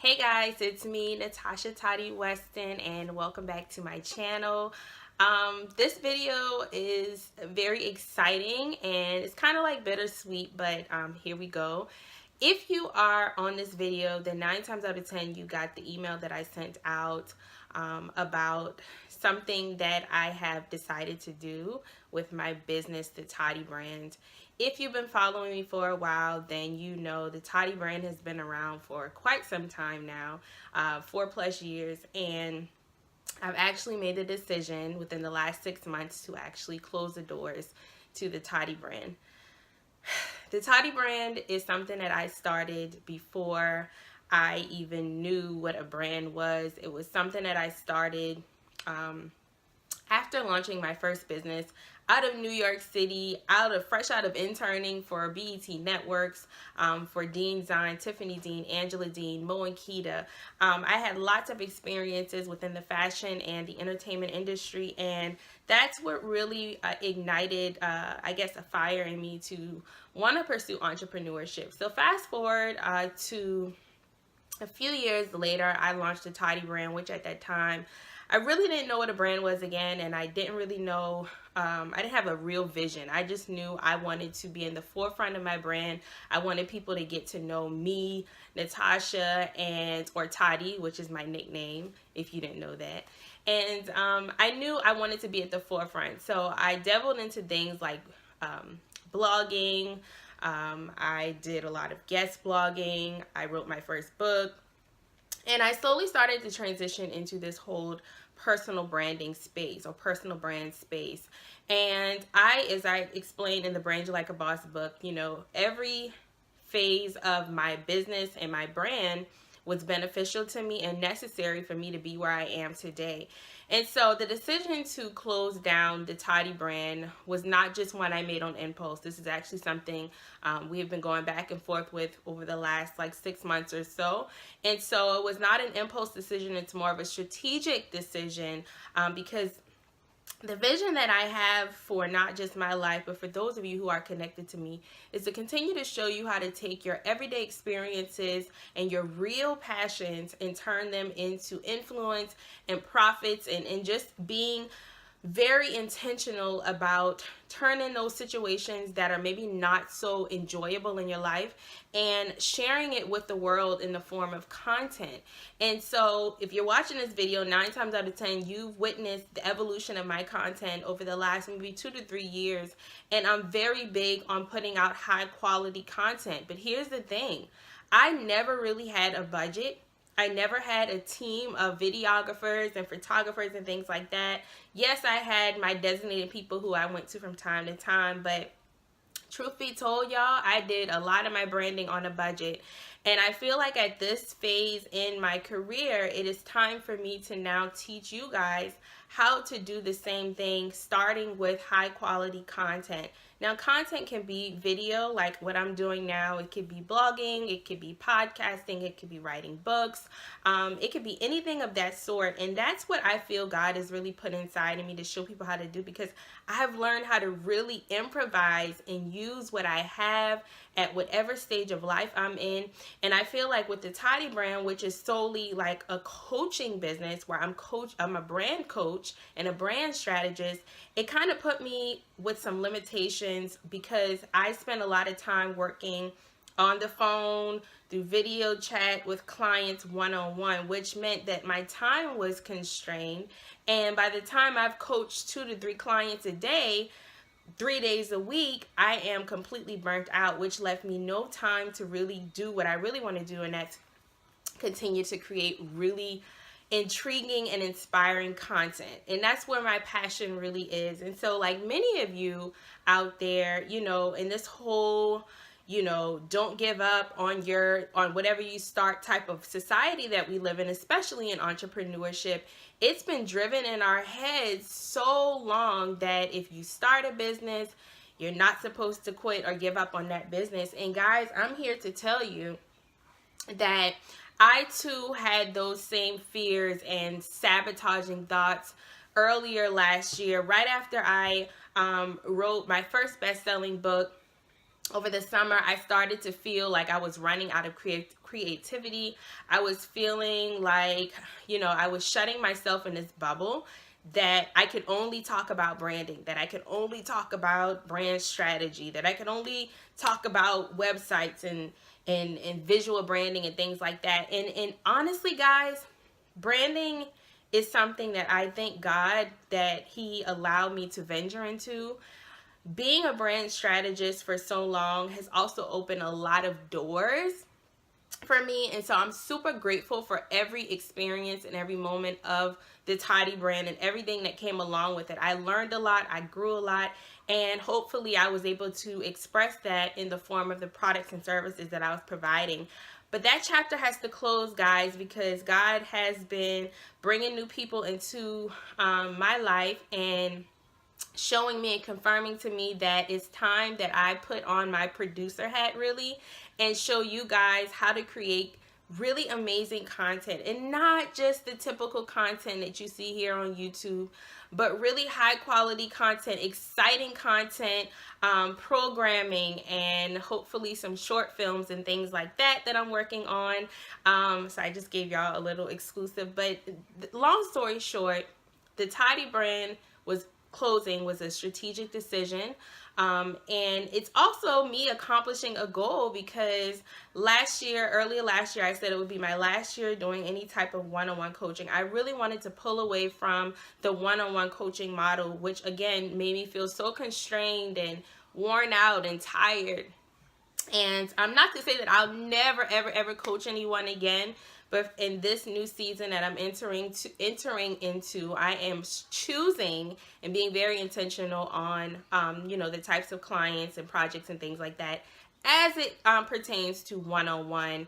Hey guys, it's me, Natasha Weston, and welcome back to my channel. This video is very exciting and it's kind of like bittersweet, but here we go. If you are on this video, then 9 times out of 10 you got the email that I sent out about something that I have decided to do with my business, the Toddy brand. If you've been following me for a while, then you know the Toddy brand has been around for quite some time now, 4+ years, and I've actually made the decision within the last 6 months to actually close the doors to the Toddy brand. The Toddy brand is something that I started before I even knew what a brand was. It was something that I started after launching my first business out of New York City, fresh out of interning for BET Networks, for Dean Zine, Tiffany Dean, Angela Dean, Mo and Keita. I had lots of experiences within the fashion and the entertainment industry, and that's what really ignited, I guess, a fire in me to want to pursue entrepreneurship. So fast forward to a few years later, I launched the Toddy brand, which at that time, I really didn't know what a brand was again, and I didn't really know, I didn't have a real vision. I just knew I wanted to be in the forefront of my brand. I wanted people to get to know me, Natasha, or Toddy, which is my nickname, if you didn't know that. And I knew I wanted to be at the forefront. So I dabbled into things like blogging. I did a lot of guest blogging. I wrote my first book. And I slowly started to transition into this whole personal branding space, or personal brand space. And as I explained in the Brand You Like a Boss book, you know, every phase of my business and my brand was beneficial to me and necessary for me to be where I am today. And so the decision to close down the Toddy brand was not just one I made on impulse. This is actually something we have been going back and forth with over the last 6 months or so. And so it was not an impulse decision. It's more of a strategic decision because the vision that I have for not just my life, but for those of you who are connected to me, is to continue to show you how to take your everyday experiences and your real passions and turn them into influence and profits, and just being very intentional about turning those situations that are maybe not so enjoyable in your life and sharing it with the world in the form of content. And so if you're watching this video, 9 times out of 10 you've witnessed the evolution of my content over the last maybe 2 to 3 years, and I'm very big on putting out high quality content. But here's the thing, I never really had a budget. I never had a team of videographers and photographers and things like that. Yes, I had my designated people who I went to from time to time, but truth be told, y'all, I did a lot of my branding on a budget. And I feel like at this phase in my career, it is time for me to now teach you guys how to do the same thing, starting with high quality content. Now, content can be video like what I'm doing now. It could be blogging, it could be podcasting, it could be writing books. It could be anything of that sort. And that's what I feel God has really put inside of me to show people how to do, because I have learned how to really improvise and use what I have at whatever stage of life I'm in. And I feel like with the Toddy brand, which is solely like a coaching business where I'm a brand coach and a brand strategist, it kind of put me with some limitations because I spend a lot of time working on the phone, through video chat with clients one-on-one, which meant that my time was constrained. And by the time I've coached 2 to 3 clients a day, 3 days a week, I am completely burnt out, which left me no time to really do what I really want to do, and that's continue to create really intriguing and inspiring content. And that's where my passion really is. And so, like many of you out there, you know, in this whole, you know, don't give up on whatever you start type of society that we live in, especially in entrepreneurship, it's been driven in our heads so long that if you start a business, you're not supposed to quit or give up on that business. And guys, I'm here to tell you that I too had those same fears and sabotaging thoughts earlier last year, right after I wrote my first best-selling book, over the summer, I started to feel like I was running out of creativity. I was feeling like, I was shutting myself in this bubble that I could only talk about branding, that I could only talk about brand strategy, that I could only talk about websites and visual branding and things like that. And honestly, guys, branding is something that I thank God that He allowed me to venture into. Being a brand strategist for so long has also opened a lot of doors for me, and so I'm super grateful for every experience and every moment of the Toddy brand and everything that came along with it. I learned a lot, I grew a lot, and hopefully I was able to express that in the form of the products and services that I was providing. But that chapter has to close, guys, because God has been bringing new people into my life and showing me and confirming to me that it's time that I put on my producer hat, really, and show you guys how to create really amazing content, and not just the typical content that you see here on YouTube, but really high quality content, exciting content, programming, and hopefully some short films and things like that I'm working on. So I just gave y'all a little exclusive, but long story short, the Toddy brand closing was a strategic decision, and it's also me accomplishing a goal, because earlier last year I said it would be my last year doing any type of one-on-one coaching. I really wanted to pull away from the one-on-one coaching model, which again made me feel so constrained and worn out and tired. And I'm not to say that I'll never ever coach anyone again, but in this new season that I'm entering into, I am choosing and being very intentional on, the types of clients and projects and things like that as it pertains to one-on-one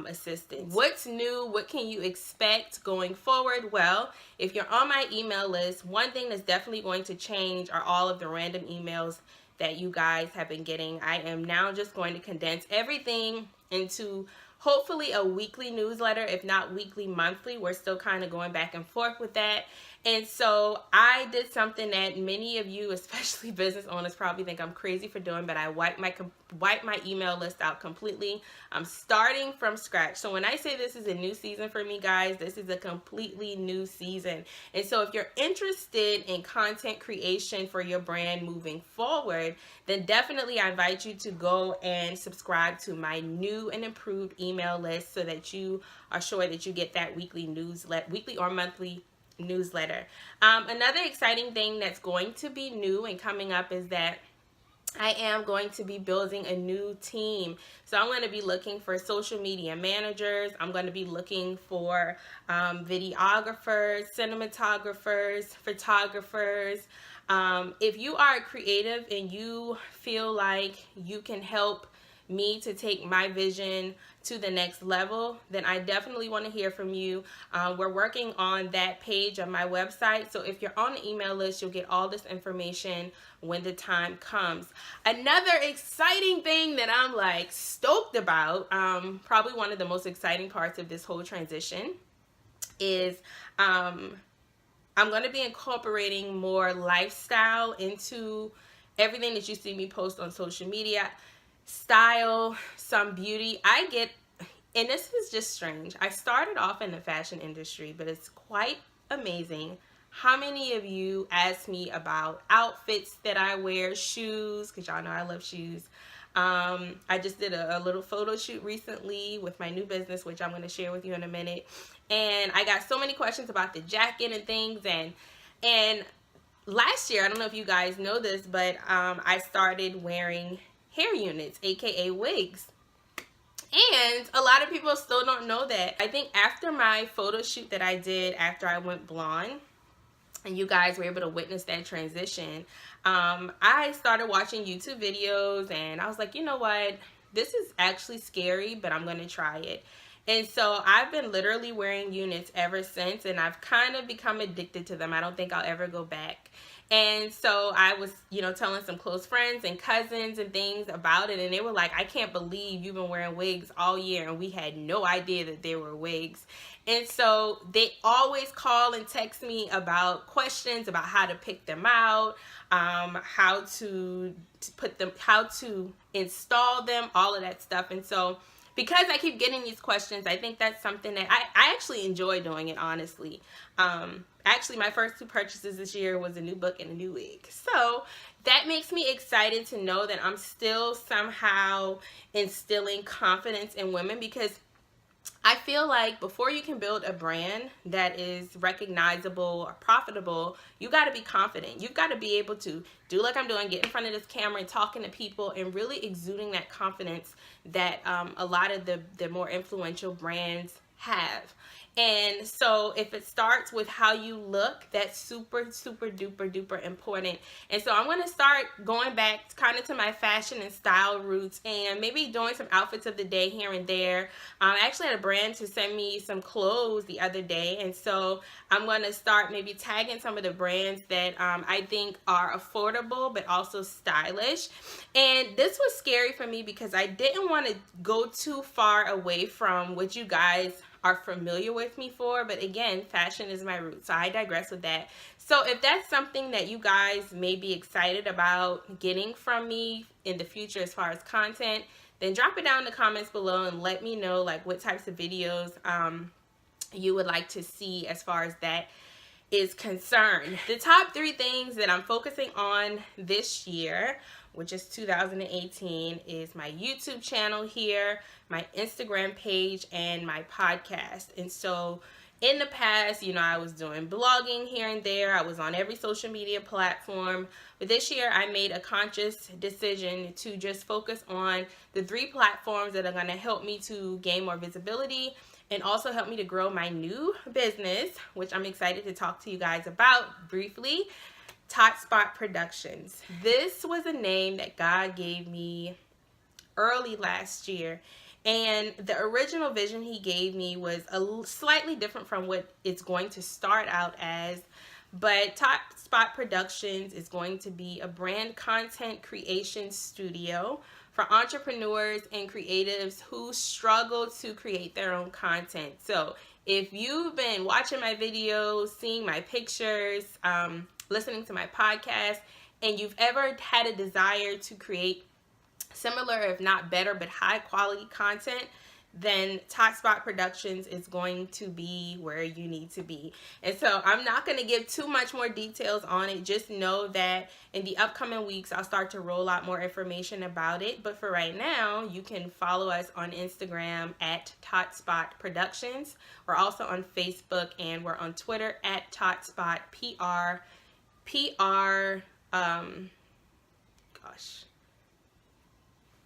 assistance. What's new? What can you expect going forward? Well, if you're on my email list, one thing that's definitely going to change are all of the random emails that you guys have been getting. I am now just going to condense everything into hopefully a weekly newsletter, if not weekly, monthly. We're still kind of going back and forth with that. And so I did something that many of you, especially business owners, probably think I'm crazy for doing, but I wiped my email list out completely. I'm starting from scratch. So when I say this is a new season for me, guys, this is a completely new season. And so if you're interested in content creation for your brand moving forward, then definitely I invite you to go and subscribe to my new and improved email list so that you are sure that you get that weekly or monthly newsletter. Another exciting thing that's going to be new and coming up is that I am going to be building a new team. So I'm going to be looking for social media managers. I'm going to be looking for videographers, cinematographers, photographers. If you are a creative and you feel like you can help me to take my vision to the next level, then I definitely want to hear from you. We're working on that page on my website, so if you're on the email list, you'll get all this information when the time comes. Another exciting thing that I'm like stoked about, probably one of the most exciting parts of this whole transition, is I'm going to be incorporating more lifestyle into everything that you see me post on social media. Style, some beauty. And this is just strange. I started off in the fashion industry, but it's quite amazing how many of you ask me about outfits that I wear, shoes, because y'all know I love shoes. I just did a little photo shoot recently with my new business, which I'm going to share with you in a minute. And I got so many questions about the jacket and things. And last year, I don't know if you guys know this, but I started wearing hair units, aka wigs. And a lot of people still don't know that. I think after my photo shoot that I did after I went blonde, and you guys were able to witness that transition, I started watching YouTube videos and I was like, you know what? This is actually scary, but I'm going to try it. And so I've been literally wearing units ever since, and I've kind of become addicted to them. I don't think I'll ever go back. And so I was, telling some close friends and cousins and things about it, and they were like, I can't believe you've been wearing wigs all year, and we had no idea that they were wigs. And so they always call and text me about questions about how to pick them out, how to put them, how to install them, all of that stuff. And so because I keep getting these questions, I think that's something that I actually enjoy doing it, honestly. Actually, my first 2 purchases this year was a new book and a new wig. So that makes me excited to know that I'm still somehow instilling confidence in women, because I feel like before you can build a brand that is recognizable or profitable, you got to be confident. You've got to be able to do like I'm doing, get in front of this camera and talking to people and really exuding that confidence that a lot of the more influential brands have. And so if it starts with how you look, that's super, super duper duper important. And so I'm going to start going back kind of to my fashion and style roots, and maybe doing some outfits of the day here and there. I actually had a brand to send me some clothes the other day, and so I'm going to start maybe tagging some of the brands that I think are affordable but also stylish. And this was scary for me because I didn't want to go too far away from what you guys are familiar with me for, but again, fashion is my root, so I digress with that. So if that's something that you guys may be excited about getting from me in the future as far as content, then drop it down in the comments below and let me know like what types of videos you would like to see as far as that is concerned. The top 3 things that I'm focusing on this year, which is 2018, is my YouTube channel here, my Instagram page, and my podcast. And so in the past, I was doing blogging here and there. I was on every social media platform. But this year, I made a conscious decision to just focus on the 3 platforms that are going to help me to gain more visibility and also help me to grow my new business, which I'm excited to talk to you guys about briefly. Tot Productions. This was a name that God gave me early last year, and the original vision he gave me was slightly different from what it's going to start out as. But Tot Productions is going to be a brand content creation studio for entrepreneurs and creatives who struggle to create their own content. So if you've been watching my videos, seeing my pictures, listening to my podcast, and you've ever had a desire to create similar, if not better, but high quality content, then Tot Productions is going to be where you need to be. And so I'm not going to give too much more details on it. Just know that in the upcoming weeks, I'll start to roll out more information about it. But for right now, you can follow us on Instagram at Tot Productions. We're also on Facebook, and we're on Twitter at Totspot PR.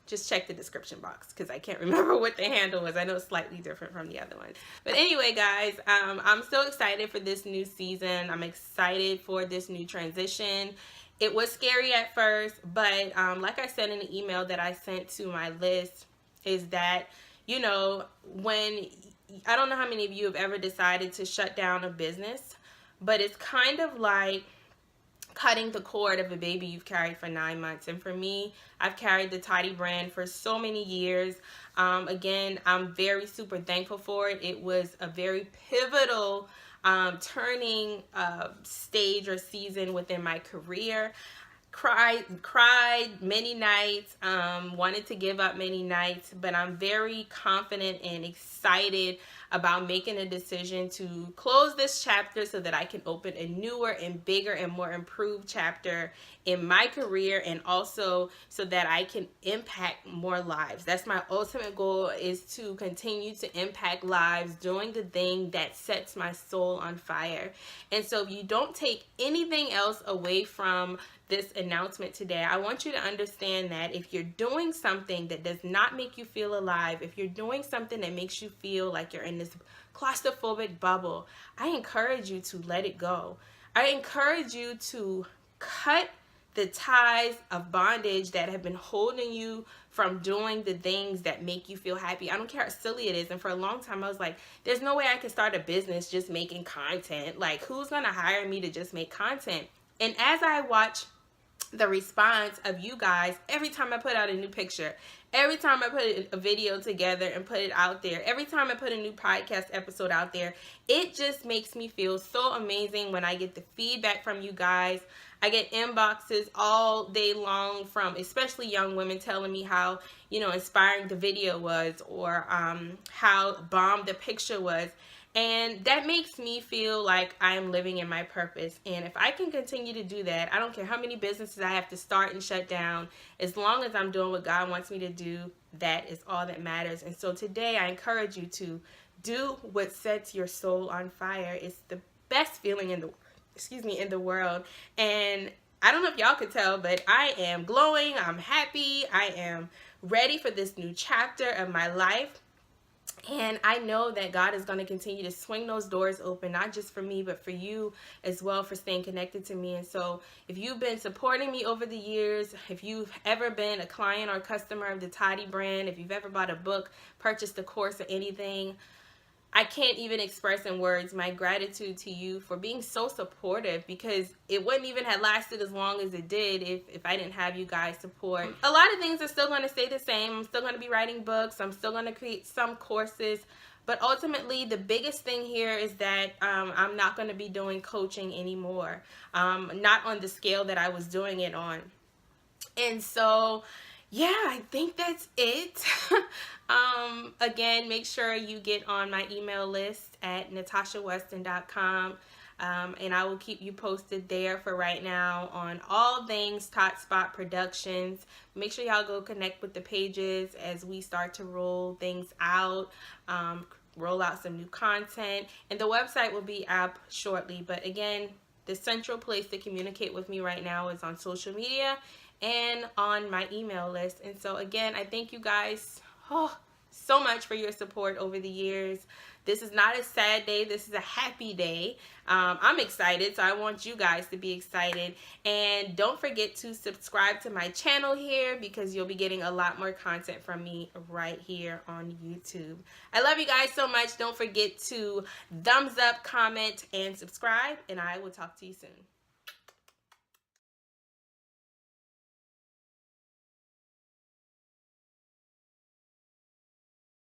Just check the description box because I can't remember what the handle was. I know it's slightly different from the other ones. But anyway, guys, I'm so excited for this new season. I'm excited for this new transition. It was scary at first, but like I said in the email that I sent to my list, is that, when, I don't know how many of you have ever decided to shut down a business, but it's kind of like cutting the cord of a baby you've carried for 9 months. And for me, I've carried the Toddy brand for so many years. Again, I'm very super thankful for it. It was a very pivotal turning stage or season within my career. Cried many nights, wanted to give up many nights, but I'm very confident and excited about making a decision to close this chapter so that I can open a newer and bigger and more improved chapter in my career, and also so that I can impact more lives. That's my ultimate goal, is to continue to impact lives doing the thing that sets my soul on fire. And so if you don't take anything else away from this announcement today, I want you to understand that if you're doing something that does not make you feel alive, if you're doing something that makes you feel like you're in this claustrophobic bubble, I encourage you to let it go. I encourage you to cut the ties of bondage that have been holding you from doing the things that make you feel happy. I don't care how silly it is. And for a long time, I was like, there's no way I can start a business just making content. Like, who's gonna hire me to just make content? And as I watch the response of you guys every time I put out a new picture, every time I put a video together and put it out there, every time I put a new podcast episode out there, it just makes me feel so amazing when I get the feedback from you guys. I get inboxes all day long from especially young women telling me how, inspiring the video was, or how bomb the picture was. And that makes me feel like I'm living in my purpose. And if I can continue to do that, I don't care how many businesses I have to start and shut down, as long as I'm doing what God wants me to do, that is all that matters. And so today I encourage you to do what sets your soul on fire. It's the best feeling in the world. And I don't know if y'all could tell, but I am glowing. I'm happy. I am ready for this new chapter of my life. And I know that God is going to continue to swing those doors open, not just for me, but for you as well, for staying connected to me. And so if you've been supporting me over the years, if you've ever been a client or customer of the Toddy brand, if you've ever bought a book, purchased a course or anything, I can't even express in words my gratitude to you for being so supportive, because it wouldn't even have lasted as long as it did if I didn't have you guys support. A lot of things are still going to stay the same. I'm still going to be writing books. I'm still going to create some courses. But ultimately, the biggest thing here is that I'm not going to be doing coaching anymore. Not on the scale that I was doing it on. And so, yeah, I think that's it. Again, make sure you get on my email list at natashaweston.com. And I will keep you posted there for right now on all things Tot Spot Productions. Make sure y'all go connect with the pages as we start to roll things out, roll out some new content. And the website will be up shortly. But again, the central place to communicate with me right now is on social media and on my email list. And so again, I thank you guys so much for your support over the years. This is not a sad day. This is a happy day. I'm excited, so I want you guys to be excited. And don't forget to subscribe to my channel here, because you'll be getting a lot more content from me right here on YouTube. I love you guys so much. Don't forget to thumbs up, comment, and subscribe, and I will talk to you soon.